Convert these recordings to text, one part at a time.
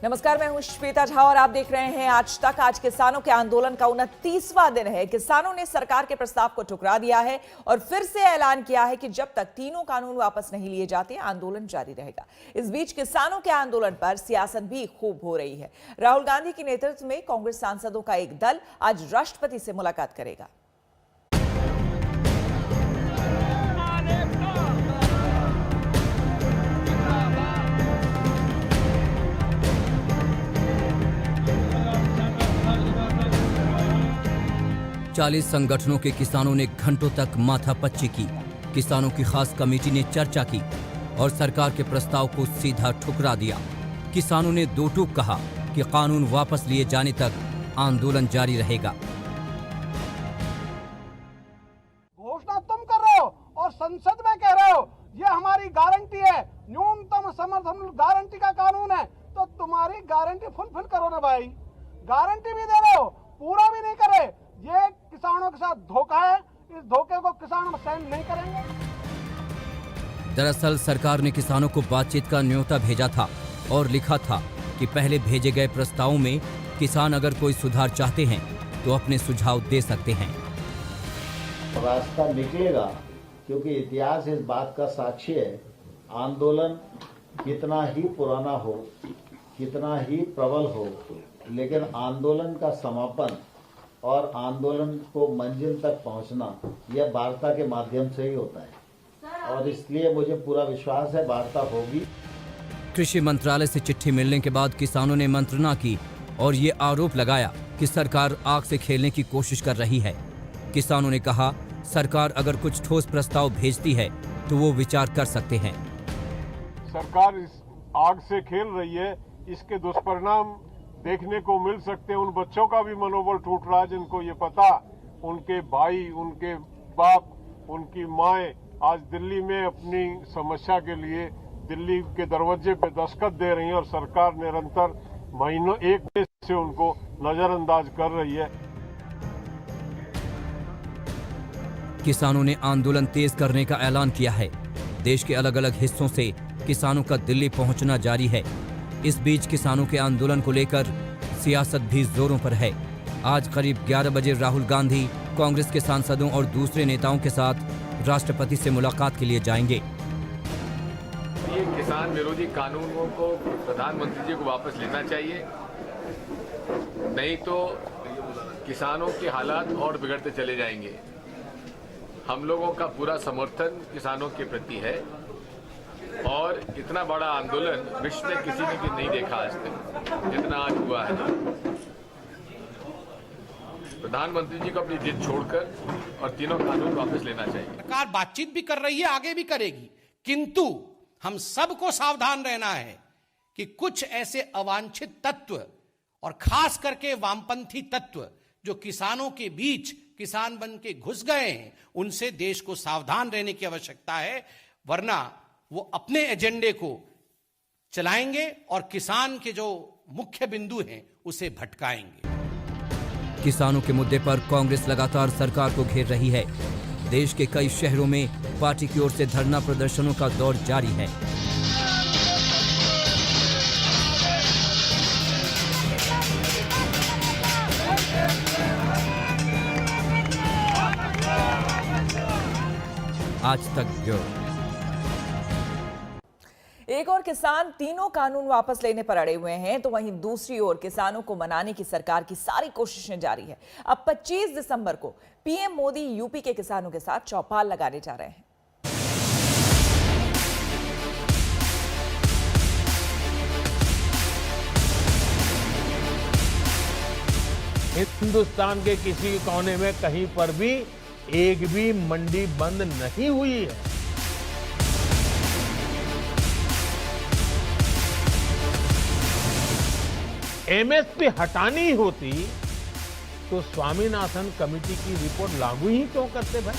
नमस्कार, मैं हूं श्वेता झा और आप देख रहे हैं आज तक। आज किसानों के आंदोलन का 29वां दिन है। किसानों ने सरकार के प्रस्ताव को ठुकरा दिया है और फिर से ऐलान किया है कि जब तक तीनों कानून वापस नहीं लिए जाते आंदोलन जारी रहेगा। इस बीच किसानों के आंदोलन पर सियासत भी खूब हो रही है। राहुल गांधी के नेतृत्व में कांग्रेस सांसदों का एक दल आज राष्ट्रपति से मुलाकात करेगा। चालीस संगठनों के किसानों ने घंटों तक माथापच्ची की। किसानों की खास कमेटी ने चर्चा की और सरकार के प्रस्ताव को सीधा ठुकरा दिया। किसानों ने दो टूक कहा कि कानून वापस लिए जाने तक आंदोलन जारी रहेगा। घोषणा तुम कर रहे हो और संसद में कह रहे हो ये हमारी गारंटी है, न्यूनतम समर्थन गारंटी का कानून है, तो तुम्हारी गारंटी फुलफिल करो ना भाई। गारंटी भी दे रहे हो, पूरा भी नहीं करे। ये किसानों के साथ धोखा है। इस धोखे को किसान सहन नहीं करेंगे। दरअसल सरकार ने किसानों को बातचीत का न्योता भेजा था और लिखा था कि पहले भेजे गए प्रस्तावों में किसान अगर कोई सुधार चाहते हैं तो अपने सुझाव दे सकते हैं। रास्ता निकलेगा, क्योंकि इतिहास इस बात का साक्षी है। आंदोलन कितना ही पुराना हो, कितना ही प्रबल हो, लेकिन आंदोलन का समापन और आंदोलन को मंजिल तक पहुंचना यह वार्ता के माध्यम से ही होता है और इसलिए मुझे पूरा विश्वास है वार्ता होगी। कृषि मंत्रालय से चिट्ठी मिलने के बाद किसानों ने मंत्रणा की और ये आरोप लगाया कि सरकार आग से खेलने की कोशिश कर रही है। किसानों ने कहा सरकार अगर कुछ ठोस प्रस्ताव भेजती है तो वो विचार कर सकते हैं। सरकार इस आग से खेल रही है, इसके दुष्परिणाम देखने को मिल सकते हैं। उन बच्चों का भी मनोबल टूट रहा है जिनको ये पता, उनके भाई, उनके बाप, उनकी माएं आज दिल्ली में अपनी समस्या के लिए दिल्ली के दरवाजे पे दस्तखत दे रही हैं और सरकार निरंतर महीनों एक महीने से उनको नजरअंदाज कर रही है। किसानों ने आंदोलन तेज करने का ऐलान किया है। देश के अलग अलग हिस्सों से किसानों का दिल्ली पहुंचना जारी है। इस बीच किसानों के आंदोलन को लेकर सियासत भी जोरों पर है। आज करीब 11 बजे राहुल गांधी कांग्रेस के सांसदों और दूसरे नेताओं के साथ राष्ट्रपति से मुलाकात के लिए जाएंगे। ये किसान विरोधी कानूनों को प्रधानमंत्री जी को वापस लेना चाहिए, नहीं तो किसानों के हालात और बिगड़ते चले जाएंगे। हम लोगों का पूरा समर्थन किसानों के प्रति है और इतना बड़ा आंदोलन विश्व में किसी ने नहीं देखा आज तक जितना आज हुआ है। प्रधानमंत्री जी को अपनी जिद छोड़कर और तीनों कानून वापस लेना चाहिए। सरकार बातचीत भी कर रही है, आगे भी करेगी, किंतु हम सबको सावधान रहना है कि कुछ ऐसे अवांछित तत्व और खास करके वामपंथी तत्व जो किसानों के बीच किसान बन के घुस गए हैं, उनसे देश को सावधान रहने की आवश्यकता है, वरना वो अपने एजेंडे को चलाएंगे और किसान के जो मुख्य बिंदु हैं उसे भटकाएंगे। किसानों के मुद्दे पर कांग्रेस लगातार सरकार को घेर रही है। देश के कई शहरों में पार्टी की ओर से धरना प्रदर्शनों का दौर जारी है। आज तक ब्यूरो। एक और किसान तीनों कानून वापस लेने पर अड़े हुए हैं, तो वहीं दूसरी ओर किसानों को मनाने की सरकार की सारी कोशिशें जारी है। अब 25 दिसंबर को पीएम मोदी यूपी के किसानों के साथ चौपाल लगाने जा रहे हैं। हिंदुस्तान के किसी कोने में कहीं पर भी एक भी मंडी बंद नहीं हुई है। एमएसपी हटानी होती तो स्वामीनाथन कमेटी की रिपोर्ट लागू ही क्यों करते भाई?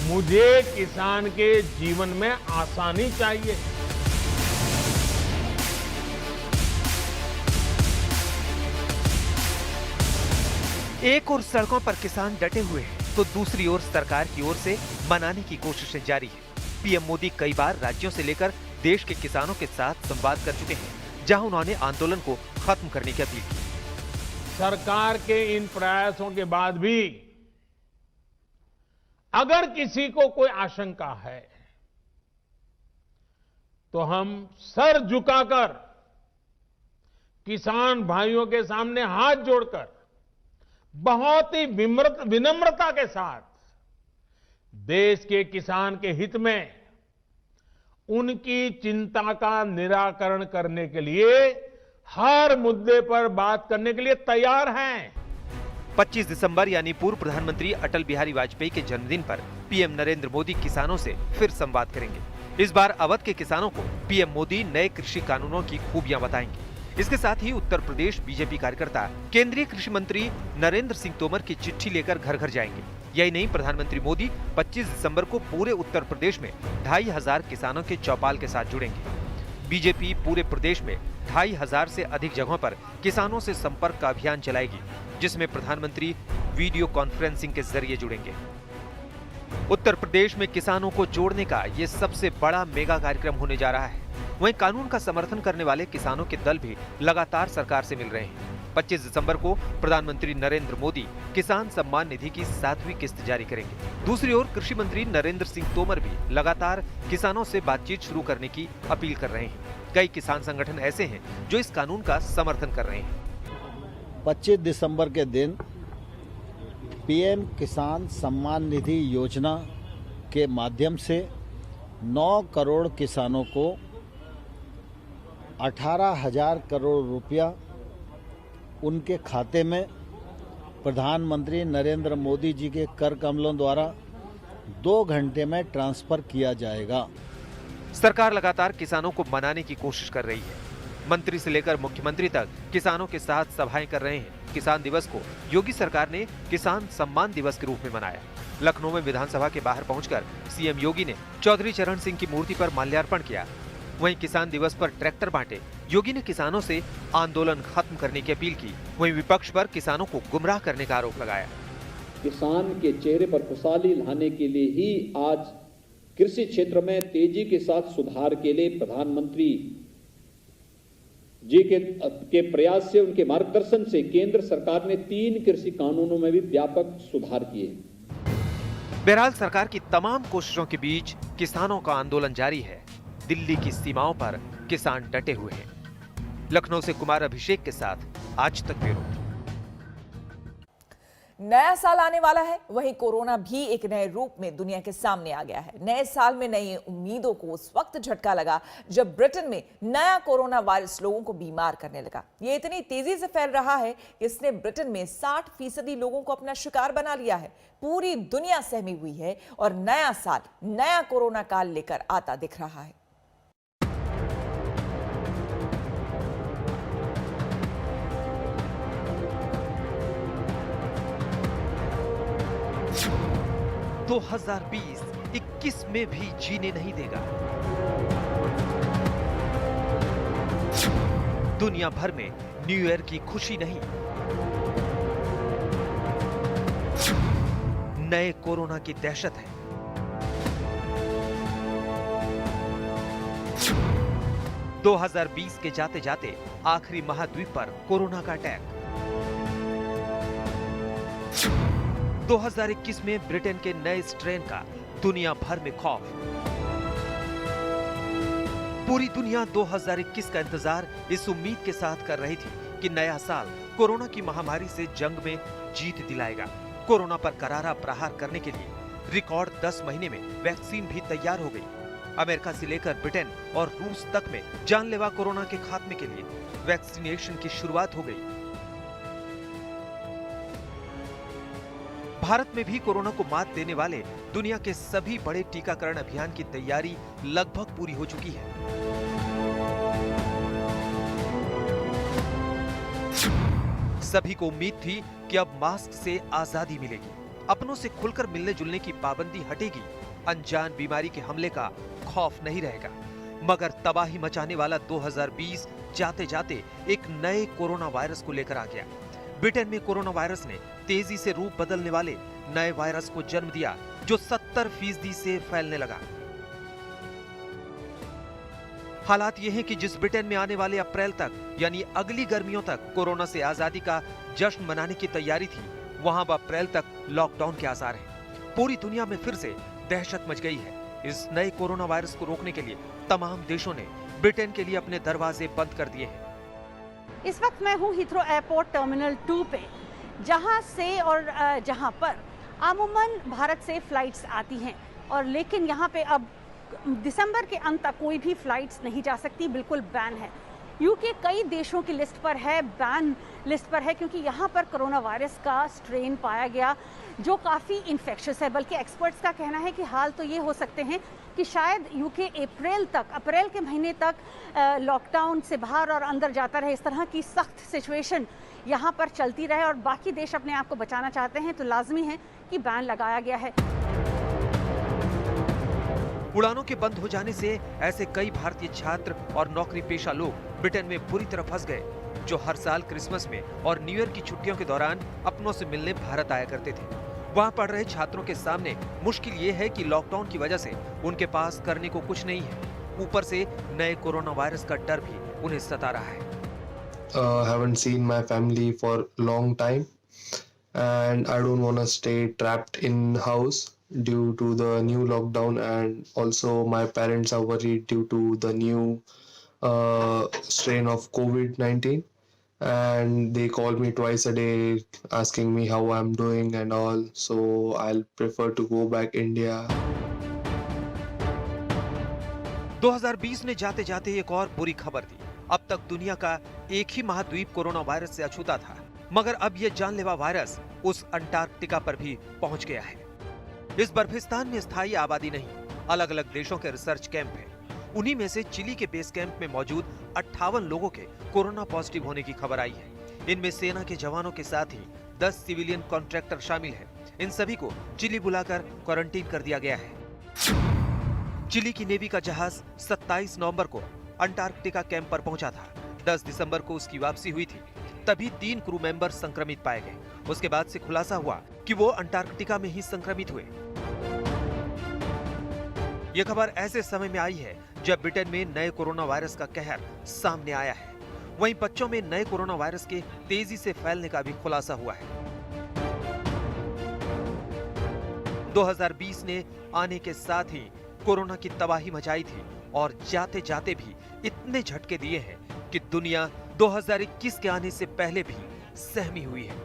मुझे किसान के जीवन में आसानी चाहिए। एक और सड़कों पर किसान डटे हुए हैं, तो दूसरी ओर सरकार की ओर से मनाने की कोशिशें जारी है। पीएम मोदी कई बार राज्यों से लेकर देश के किसानों के साथ संवाद कर चुके हैं, जहां उन्होंने आंदोलन को खत्म करने की अपील की। सरकार के इन प्रयासों के बाद भी अगर किसी को कोई आशंका है तो हम सर झुकाकर किसान भाइयों के सामने हाथ जोड़कर बहुत ही विनम्रता के साथ देश के किसान के हित में उनकी चिंता का निराकरण करने के लिए हर मुद्दे पर बात करने के लिए तैयार हैं। 25 दिसंबर यानी पूर्व प्रधानमंत्री अटल बिहारी वाजपेयी के जन्मदिन पर पीएम नरेंद्र मोदी किसानों से फिर संवाद करेंगे। इस बार अवध के किसानों को पीएम मोदी नए कृषि कानूनों की खूबियां बताएंगे। इसके साथ ही उत्तर प्रदेश बीजेपी कार्यकर्ता केंद्रीय कृषि मंत्री नरेंद्र सिंह तोमर की चिट्ठी लेकर घर घर जाएंगे। यही नहीं, प्रधानमंत्री मोदी 25 दिसंबर को पूरे उत्तर प्रदेश में 2500 किसानों के चौपाल के साथ जुड़ेंगे। बीजेपी पूरे प्रदेश में 2500 से अधिक जगहों पर किसानों से संपर्क का अभियान चलाएगी, जिसमें प्रधानमंत्री वीडियो कॉन्फ्रेंसिंग के जरिए जुड़ेंगे। उत्तर प्रदेश में किसानों को जोड़ने का ये सबसे बड़ा मेगा कार्यक्रम होने जा रहा है। वहीं कानून का समर्थन करने वाले किसानों के दल भी लगातार सरकार से मिल रहे हैं। 25 दिसंबर को प्रधानमंत्री नरेंद्र मोदी किसान सम्मान निधि की 7वीं किस्त जारी करेंगे। दूसरी ओर कृषि मंत्री नरेंद्र सिंह तोमर भी लगातार किसानों से बातचीत शुरू करने की अपील कर रहे हैं। कई किसान संगठन ऐसे हैं जो इस कानून का समर्थन कर रहे हैं। 25 दिसंबर के दिन पीएम किसान सम्मान निधि योजना के माध्यम से 9 करोड़ किसानों को 18,000 करोड़ रुपया उनके खाते में प्रधानमंत्री नरेंद्र मोदी जी के कर कमलों द्वारा 2 घंटे में ट्रांसफर किया जाएगा। सरकार लगातार किसानों को मनाने की कोशिश कर रही है। मंत्री से लेकर मुख्यमंत्री तक किसानों के साथ सभाएं कर रहे हैं। किसान दिवस को योगी सरकार ने किसान सम्मान दिवस के रूप में मनाया। लखनऊ में विधानसभा के बाहर पहुंचकर सीएम योगी ने चौधरी चरण सिंह की मूर्ति पर माल्यार्पण किया। वहीं किसान दिवस पर ट्रैक्टर बांटे। योगी ने किसानों से आंदोलन खत्म करने की अपील की। वहीं विपक्ष पर किसानों को गुमराह करने का आरोप लगाया। किसान के चेहरे पर खुशहाली लाने के लिए ही आज कृषि क्षेत्र में तेजी के साथ सुधार के लिए प्रधानमंत्री जी के प्रयास से, उनके मार्गदर्शन से केंद्र सरकार ने 3 कृषि कानूनों में भी व्यापक सुधार किए। बहरहाल सरकार की तमाम कोशिशों के बीच किसानों का आंदोलन जारी है। दिल्ली की सीमाओं पर किसान डटे हुए हैं। लखनऊ से कुमार अभिषेक के साथ आज तक ब्यूरो। नया साल आने वाला है, वहीं कोरोना भी एक नए रूप में दुनिया के सामने आ गया है। नए साल में नई उम्मीदों को उस वक्त झटका लगा जब ब्रिटेन में नया कोरोना वायरस लोगों को बीमार करने लगा। ये इतनी तेजी से फैल रहा है कि इसने ब्रिटेन में 60% लोगों को अपना शिकार बना लिया है। पूरी दुनिया सहमी हुई है और नया साल नया कोरोना काल लेकर आता दिख रहा है। तो 2020-21 में भी जीने नहीं देगा। दुनिया भर में न्यू ईयर की खुशी नहीं, नए कोरोना की दहशत है। – 2020 के जाते जाते आखिरी महाद्वीप पर कोरोना का अटैक। 2021 में ब्रिटेन के नए स्ट्रेन का दुनिया भर में खौफ। पूरी दुनिया 2021 का इंतजार इस उम्मीद के साथ कर रही थी कि नया साल कोरोना की महामारी से जंग में जीत दिलाएगा। कोरोना पर करारा प्रहार करने के लिए रिकॉर्ड 10 महीने में वैक्सीन भी तैयार हो गई। अमेरिका से लेकर ब्रिटेन और रूस तक में जानलेवा कोरोना के खात्मे के लिए वैक्सीनेशन की शुरुआत हो गई। भारत में भी कोरोना को मात देने वाले दुनिया के सभी बड़े टीकाकरण अभियान की तैयारी लगभग पूरी हो चुकी है। सभी को उम्मीद थी कि अब मास्क से आजादी मिलेगी, अपनों से खुलकर मिलने जुलने की पाबंदी हटेगी, अनजान बीमारी के हमले का खौफ नहीं रहेगा। मगर तबाही मचाने वाला 2020 जाते जाते एक नए कोरोना वायरस को लेकर आ गया। ब्रिटेन में कोरोना वायरस ने तेजी से रूप बदलने वाले नए वायरस को जन्म दिया जो 70% से फैलने लगा। हालात ये हैं कि जिस ब्रिटेन में आने वाले अप्रैल तक यानी अगली गर्मियों तक कोरोना से आजादी का जश्न मनाने की तैयारी थी, वहां अब अप्रैल तक लॉकडाउन के आसार हैं। पूरी दुनिया में फिर से दहशत मच गई है। इस नए कोरोना वायरस को रोकने के लिए तमाम देशों ने ब्रिटेन के लिए अपने दरवाजे बंद कर दिए हैं। इस वक्त मैं हूँ हीथ्रो एयरपोर्ट टर्मिनल 2 पे, जहाँ से और जहाँ पर अमूमन भारत से फ्लाइट्स आती हैं, और लेकिन यहाँ पे अब दिसंबर के अंत तक कोई भी फ्लाइट्स नहीं जा सकती, बिल्कुल बैन है। यूके कई देशों की लिस्ट पर है, बैन लिस्ट पर है, क्योंकि यहाँ पर कोरोना वायरस का स्ट्रेन पाया गया जो काफ़ी इन्फेक्शियस है। बल्कि एक्सपर्ट्स का कहना है कि हाल तो ये हो सकते हैं कि शायद यूके अप्रैल के महीने तक लॉकडाउन से बाहर और अंदर जाता रहे। इस तरह की सख्त सिचुएशन यहाँ पर चलती रहे और बाकी देश अपने आप को बचाना चाहते हैं तो लाजमी है कि बैन लगाया गया है। उड़ानों के बंद हो जाने से ऐसे कई भारतीय छात्र और नौकरी पेशा लोग ब्रिटेन में बुरी तरह फंस गए, जो हर साल क्रिसमस में और न्यू ईयर की छुट्टियों के दौरान अपनों से मिलने भारत आया करते थे। वहाँ पढ़ रहे छात्रों के सामने मुश्किल ये है कि लॉकडाउन की वजह से उनके पास करने को कुछ नहीं है, ऊपर से नए कोरोना वायरस का डर भी उन्हें सता रहा है। Haven't seen my family for long time, and I don't want to stay trapped in house due to the new lockdown, and also my parents are worried due to the new strain of COVID-19, and they call me twice a day asking me how I'm doing and all, so I'll prefer to go back India. 2020 ने जाते जाते एक और बुरी खबर दी। अब तक दुनिया का एक ही महाद्वीप कोरोना वायरस से अछूता था, मगर अब यह जानलेवा वायरस उस अंटार्कटिका पर भी पहुंच गया है। इस बर्फिस्तान में स्थायी आबादी नहीं, अलग अलग देशों के रिसर्च कैंप हैं। उन्हीं में से चिली के बेस कैंप में मौजूद 58 लोगों के कोरोना पॉजिटिव होने की खबर आई है। इनमें सेना के जवानों के साथ ही 10 सिविलियन कॉन्ट्रैक्टर शामिल हैं। इन सभी को चिली बुलाकर क्वारंटीन कर दिया गया है। चिली की नेवी का जहाज 27 नवंबर को अंटार्कटिका कैंप पर पहुंचा था। 10 दिसंबर को उसकी वापसी हुई थी, तभी 3 क्रू मेंबर संक्रमित पाए गए। उसके बाद से खुलासा हुआ कि वो अंटार्कटिका में ही संक्रमित हुए। यह खबर ऐसे समय में आई है जब ब्रिटेन में नए कोरोना वायरस का कहर सामने आया है। वहीं बच्चों में नए कोरोना वायरस के तेजी से फैलने का भी खुलासा हुआ है। 2020 ने आने के साथ ही कोरोना की तबाही मचाई थी और जाते जाते भी इतने झटके दिए हैं कि दुनिया 2021 के आने से पहले भी सहमी हुई है।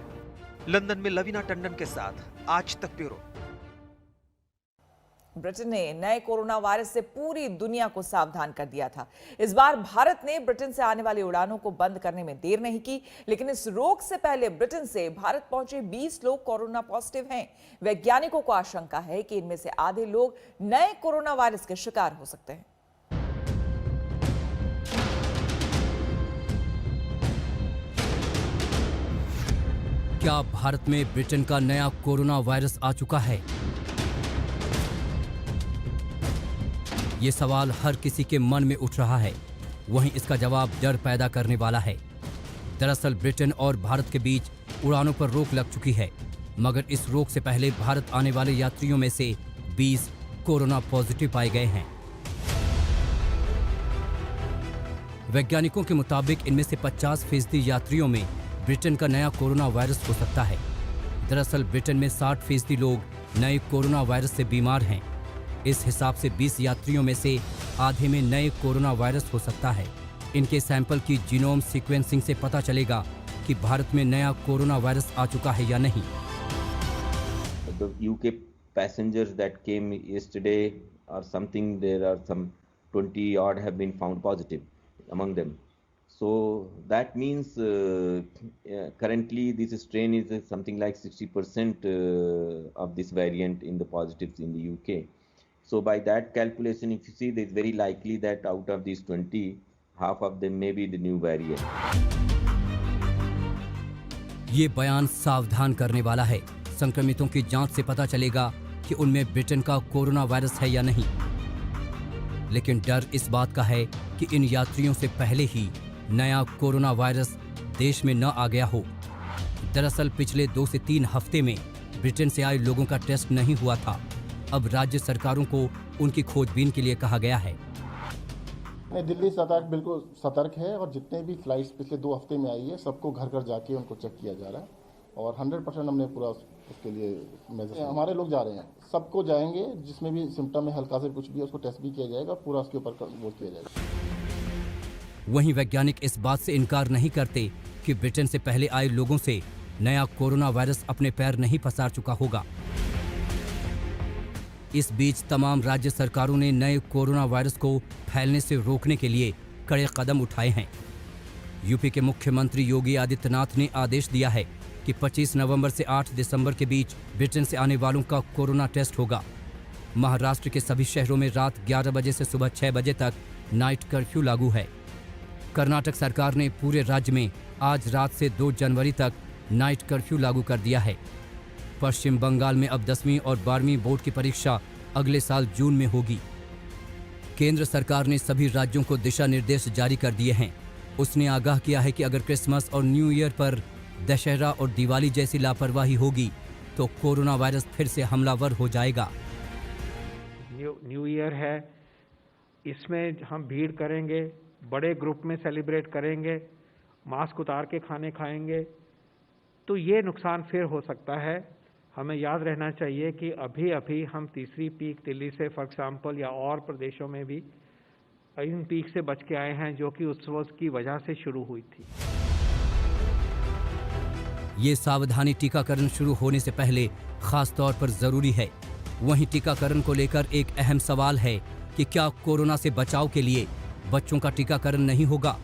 लंदन में लवीना टंडन के साथ आज तक ब्यूरो। ब्रिटेन ने नए कोरोना वायरस से पूरी दुनिया को सावधान कर दिया था। इस बार भारत ने ब्रिटेन से आने वाली उड़ानों को बंद करने में देर नहीं की, लेकिन इस रोग से पहले ब्रिटेन से भारत पहुंचे 20 लोग कोरोना पॉजिटिव हैं। वैज्ञानिकों को आशंका है कि इनमें से आधे लोग नए कोरोना वायरस के शिकार हो सकते हैं। क्या भारत में ब्रिटेन का नया कोरोना वायरस आ चुका है? ये सवाल हर किसी के मन में उठ रहा है। वहीं इसका जवाब डर पैदा करने वाला है। दरअसल ब्रिटेन और भारत के बीच उड़ानों पर रोक लग चुकी है, मगर इस रोक से पहले भारत आने वाले यात्रियों में से 20 कोरोना पॉजिटिव पाए गए हैं। वैज्ञानिकों के मुताबिक इनमें से 50% यात्रियों में ब्रिटेन का नया कोरोना वायरस हो सकता है। दरअसल ब्रिटेन में 60% लोग नए कोरोना वायरस से बीमार हैं। इस हिसाब से 20 यात्रियों में से आधे में नए कोरोना वायरस हो सकता है। इनके सैंपल की जीनोम सीक्वेंसिंग से पता चलेगा कि भारत में नया कोरोना वायरस आ चुका है या नहीं। The UK passengers that came yesterday or something, there are some 20 odd have been found positive among them. So that means currently this strain is something like 60% of this variant in the positives in the UK. So by that calculation, if you see, it's very likely that out of these 20, half of them may be the new variant. ये बयान सावधान करने वाला है। संक्रमितों की जांच से पता चलेगा कि उनमें ब्रिटेन का कोरोना वायरस है या नहीं। लेकिन डर इस बात का है कि इन यात्रियों से पहले ही नया कोरोना वायरस देश में न आ गया हो। दरअसल पिछले 2 से 3 हफ्ते में ब्रिटेन से आए लोगों का टेस्ट नहीं हुआ था। अब राज्य सरकारों को उनकी खोजबीन के लिए कहा गया है। दिल्ली सरकार बिल्कुल सतर्क है और जितने भी फ्लाइट्स पिछले 2 हफ्ते में आई है सबको घर घर जाके उनको चेक किया जा रहा है और 100% हमने पूरा उसके लिए मेजर, हमारे लोग जा रहे हैं, सबको जाएंगे, जिसमें भी सिम्टम है हल्का से कुछ भी उसको टेस्ट भी किया जाएगा, पूरा उसके ऊपर वो किया जाएगा। वहीं वैज्ञानिक इस बात से इनकार नहीं करते कि ब्रिटेन से पहले आए लोगों से नया कोरोना वायरस अपने पैर नहीं पसार चुका होगा। इस बीच तमाम राज्य सरकारों ने नए कोरोना वायरस को फैलने से रोकने के लिए कड़े कदम उठाए हैं। यूपी के मुख्यमंत्री योगी आदित्यनाथ ने आदेश दिया है कि 25 नवंबर से 8 दिसंबर के बीच ब्रिटेन से आने वालों का कोरोना टेस्ट होगा। महाराष्ट्र के सभी शहरों में रात 11 बजे से सुबह 6 बजे तक नाइट कर्फ्यू लागू है। कर्नाटक सरकार ने पूरे राज्य में आज रात से 2 जनवरी तक नाइट कर्फ्यू लागू कर दिया है। पश्चिम बंगाल में अब 10वीं और 12वीं बोर्ड की परीक्षा अगले साल जून में होगी। केंद्र सरकार ने सभी राज्यों को दिशा निर्देश जारी कर दिए हैं। उसने आगाह किया है कि अगर क्रिसमस और न्यू ईयर पर दशहरा और दिवाली जैसी लापरवाही होगी तो कोरोना वायरस फिर से हमलावर हो जाएगा। न्यू ईयर है, इसमें हम भीड़ करेंगे, बड़े ग्रुप में सेलिब्रेट करेंगे, मास्क उतार के खाने खाएंगे, तो ये नुकसान फिर हो सकता है। हमें याद रहना चाहिए कि अभी हम तीसरी पीक दिल्ली से फॉर एग्जाम्पल या और प्रदेशों में भी इन पीक से बच के आए हैं जो कि उत्सव की वजह से शुरू हुई थी। ये सावधानी टीकाकरण शुरू होने से पहले खास तौर पर जरूरी है। वहीं टीकाकरण को लेकर एक अहम सवाल है कि क्या कोरोना से बचाव के लिए बच्चों का टीकाकरण नहीं होगा।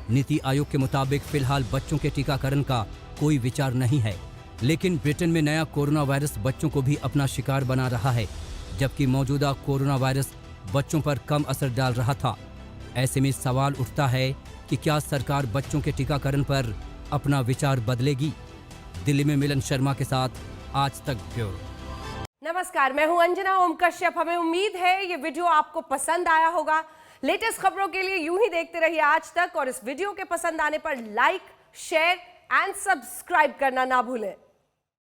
नीति आयोग के मुताबिक फिलहाल बच्चों के टीकाकरण का कोई विचार नहीं है, लेकिन ब्रिटेन में नया कोरोना वायरस बच्चों को भी अपना शिकार बना रहा है, जबकि मौजूदा कोरोना वायरस बच्चों पर कम असर डाल रहा था। ऐसे में सवाल उठता है कि क्या सरकार बच्चों के टीकाकरण पर अपना विचार बदलेगी। दिल्ली में मिलन शर्मा के साथ आज तक ब्यूरो। नमस्कार, मैं हूं अंजना ओम कश्यप। हमें उम्मीद है ये वीडियो आपको पसंद आया होगा। लेटेस्ट खबरों के लिए यूं ही देखते रहिए आज तक और इस वीडियो के पसंद आने पर लाइक, शेयर एंड सब्सक्राइब करना ना भूलें।